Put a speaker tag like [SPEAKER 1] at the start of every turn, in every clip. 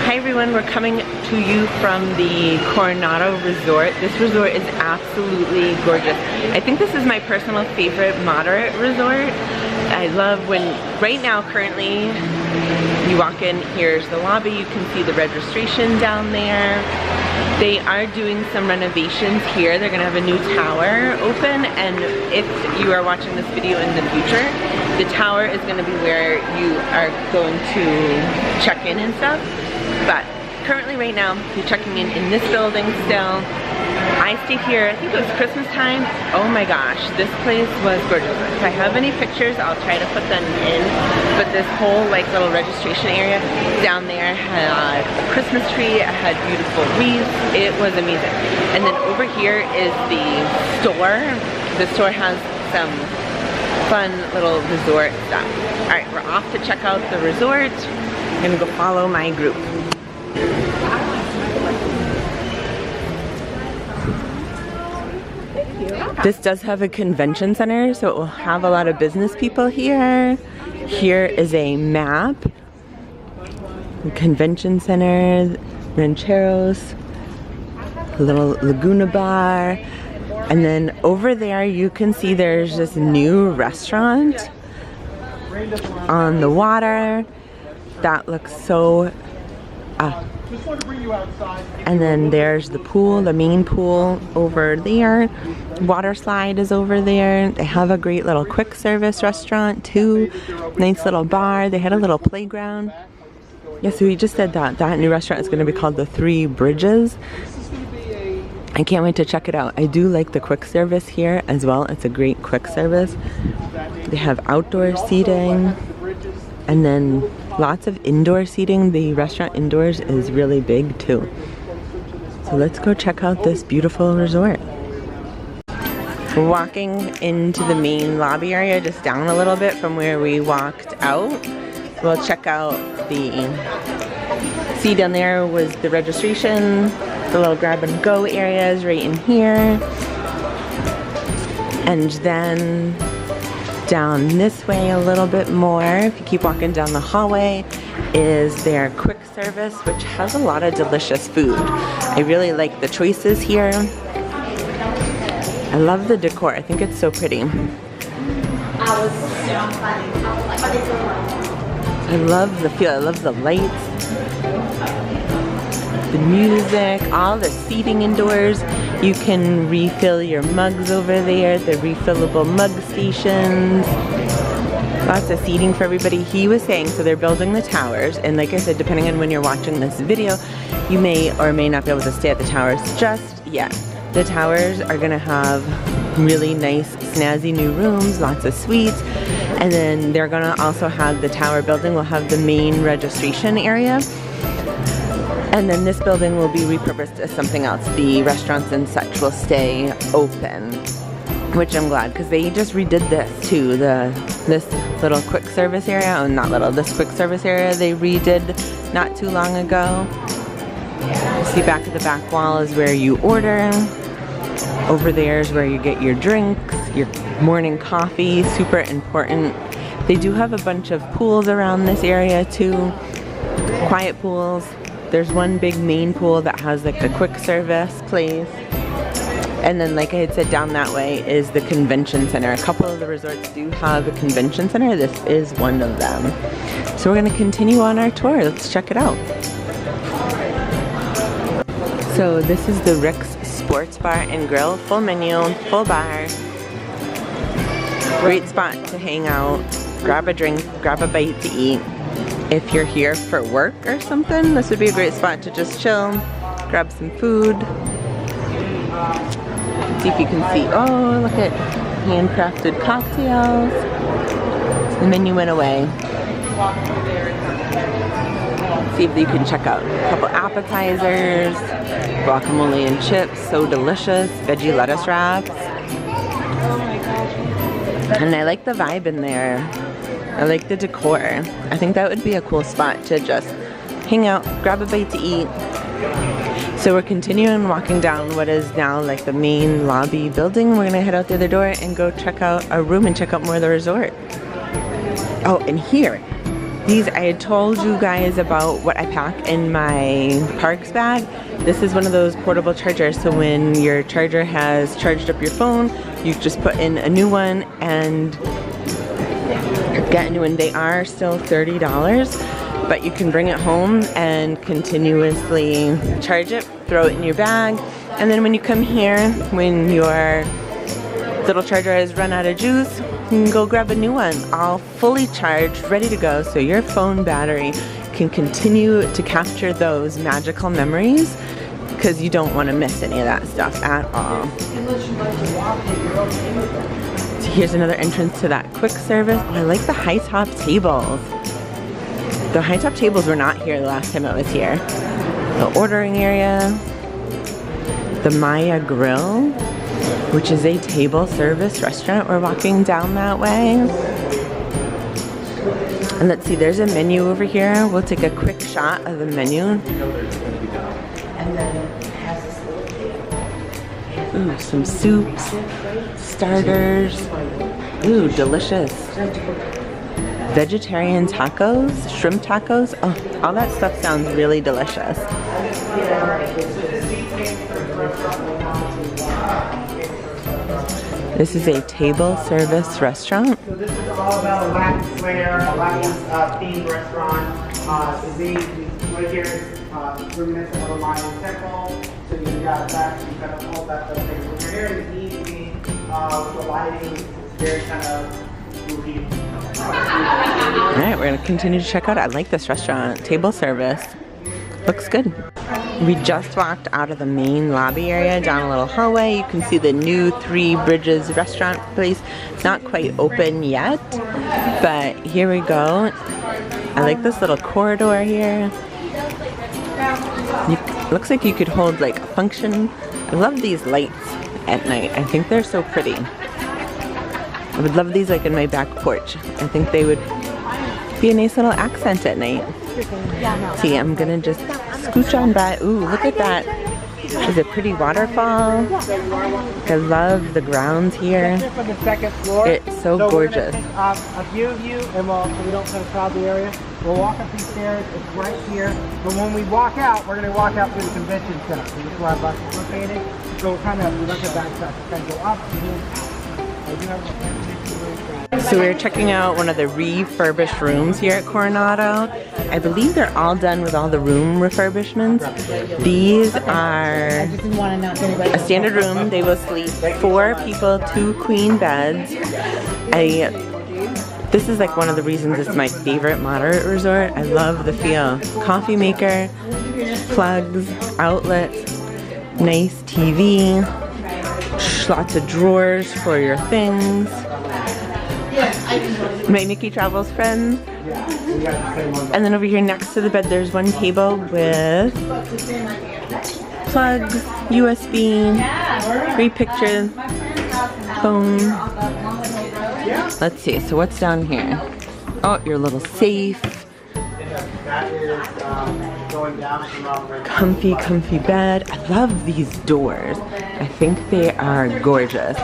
[SPEAKER 1] Hi everyone, we're coming to you from the Coronado resort. This resort is absolutely gorgeous. I think this is my personal favorite moderate resort. I love when, right now currently, you walk in, here's the lobby, you can see the registration down there. They are doing some renovations here. They're gonna have a new tower open, and if you are watching this video in the future, the tower is gonna be where you are going to check in and stuff. But currently right now, you're checking in this building still. I stayed here, I think it was Christmas time. Oh my gosh, this place was gorgeous. If I have any pictures, I'll try to put them in. But this whole like little registration area down there had a Christmas tree, it had beautiful wreaths, it was amazing. And then over here is the store. The store has some fun little resort stuff. All right, we're off to check out the resort. I'm gonna go follow my group. This does have a convention center, so it will have a lot of business people here. Here is a map. The convention center, rancheros, a little Laguna bar. And then over there you can see there's this new restaurant on the water. That looks so and then there's the pool, the main pool over there. Water slide is over there. They have a great little quick service restaurant too. Nice little bar. They had a little playground. Yeah, so we just said that new restaurant is going to be called the Three Bridges. I can't wait to check it out. I do like the quick service here as well. It's a great quick service. They have outdoor seating and then lots of indoor seating. The restaurant indoors is really big too. So let's go check out this beautiful resort. We're walking into the main lobby area, just down a little bit from where we walked out. We'll check out see down there was the registration, the little grab and go areas right in here. And then down this way a little bit more, if you keep walking down the hallway, is their quick service, which has a lot of delicious food. I really like the choices here. I love the decor. I think it's so pretty. I love the feel. I love the lights, the music, all the seating indoors. You can refill your mugs over there, the refillable mug stations. Lots of seating for everybody. He was saying, so they're building the towers, and like I said, depending on when you're watching this video, you may or may not be able to stay at the towers just yet. The towers are gonna have really nice, snazzy new rooms, lots of suites, and then they're gonna also have the tower building will have the main registration area. And then this building will be repurposed as something else. The restaurants and such will stay open, which I'm glad, because they just redid this too. This little quick service area, oh not little, this quick service area they redid not too long ago. See, back at the back wall is where you order. Over there is where you get your drinks, your morning coffee, super important. They do have a bunch of pools around this area too, quiet pools. There's one big main pool that has like the quick service place. And then like I had said, down that way is the convention center. A couple of the resorts do have a convention center. This is one of them. So we're gonna continue on our tour. Let's check it out. So this is the Rick's Sports Bar and Grill. Full menu, full bar. Great spot to hang out, grab a drink, grab a bite to eat. If you're here for work or something, this would be a great spot to just chill, grab some food. See if you can see, oh look at handcrafted cocktails. The menu went away. See if you can check out a couple appetizers, guacamole and chips, so delicious, veggie lettuce wraps. And I like the vibe in there. I like the decor. I think that would be a cool spot to just hang out, grab a bite to eat. So we're continuing walking down what is now like the main lobby building. We're gonna head out the other door and go check out our room and check out more of the resort. Oh, and here, These, I had told you guys about what I pack in my parks bag. This is one of those portable chargers, so when your charger has charged up your phone, you just put in a new one and get a new one. They are still $30, but you can bring it home and continuously charge it, throw it in your bag, and then when you come here, when your little charger has run out of juice, you can go grab a new one, all fully charged, ready to go, so your phone battery can continue to capture those magical memories, because you don't want to miss any of that stuff at all. So here's another entrance to that quick service. Oh, I like the high top tables. The high top tables were not here the last time I was here. The ordering area, the Maya Grill, which is a table service restaurant. We're walking down that way. And let's see, there's a menu over here. We'll take a quick shot of the menu. And then it has this little table. Ooh, some soups, starters. Ooh, delicious. Vegetarian tacos, shrimp tacos. Oh, all that stuff sounds really delicious. This is a table service restaurant.
[SPEAKER 2] So this is all about a Latin flair, a Latin themed restaurant. Right here is reminiscent of a Mayan temple. So you got that, you got all that stuff there. When you're here in the evening, with the lighting, it's very kind of movie.
[SPEAKER 1] Alright, we're gonna continue to check out. I like this restaurant. Table service. Looks good. We just walked out of the main lobby area down a little hallway. You can see the new Three Bridges restaurant place. It's not quite open yet, but here we go. I like this little corridor here. Looks like you could hold like a function. I love these lights at night. I think they're so pretty. I would love these like in my back porch. I think they would be a nice little accent at night. See, I'm gonna just scooch on by. Ooh, look at that. There's a pretty waterfall. I love the grounds here. It's so gorgeous.
[SPEAKER 2] A view of you, and so we don't kind of crowd the area. We'll walk up these stairs. It's right here. But when we walk out, we're going to walk out through the convention center. So this is where our bus is located. So we're kind of, we look at that stuff. Kind of go up and then out.
[SPEAKER 1] So we're checking out one of the refurbished rooms here at Coronado. I believe they're all done with all the room refurbishments. These are a standard room. They will sleep 4 people, 2 queen beds. This is like one of the reasons it's my favorite moderate resort. I love the feel. Coffee maker, plugs, outlets, nice TV, lots of drawers for your things. My Mickey Travels friends. And then over here next to the bed there's one table with plugs, USB, great picture, phone. Let's see, so what's down here? Oh, your little safe. Comfy bed. I love these doors. I think they are gorgeous.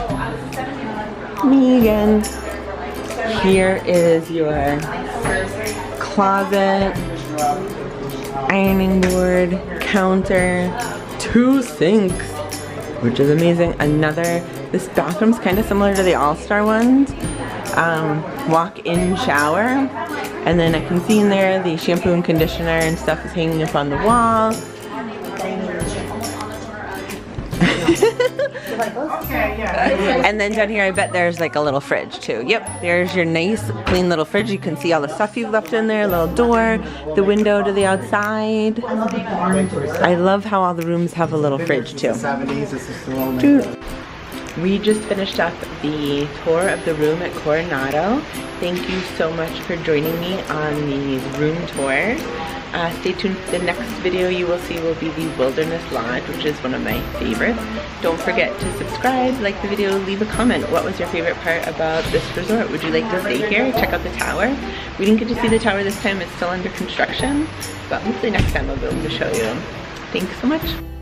[SPEAKER 1] Me again. Here is your closet, ironing board, counter, 2 sinks, which is amazing. This bathroom's kind of similar to the All-Star ones. Walk-in shower, and then I can see in there the shampoo and conditioner and stuff is hanging up on the wall. And then down here I bet there's like a little fridge too. Yep, there's your nice clean little fridge. You can see all the stuff you've left in there, little door, the window to the outside. I love how all the rooms have a little fridge too. We just finished up the tour of the room at Coronado. Thank you so much for joining me on the room tour. Stay tuned for the next video you will see will be the Wilderness Lodge, which is one of my favorites. Don't forget to subscribe, like the video, leave a comment. What was your favorite part about this resort? Would you like to stay here? Check out the tower. We didn't get to see the tower this time, it's still under construction, but hopefully next time I'll be able to show you. Thanks so much.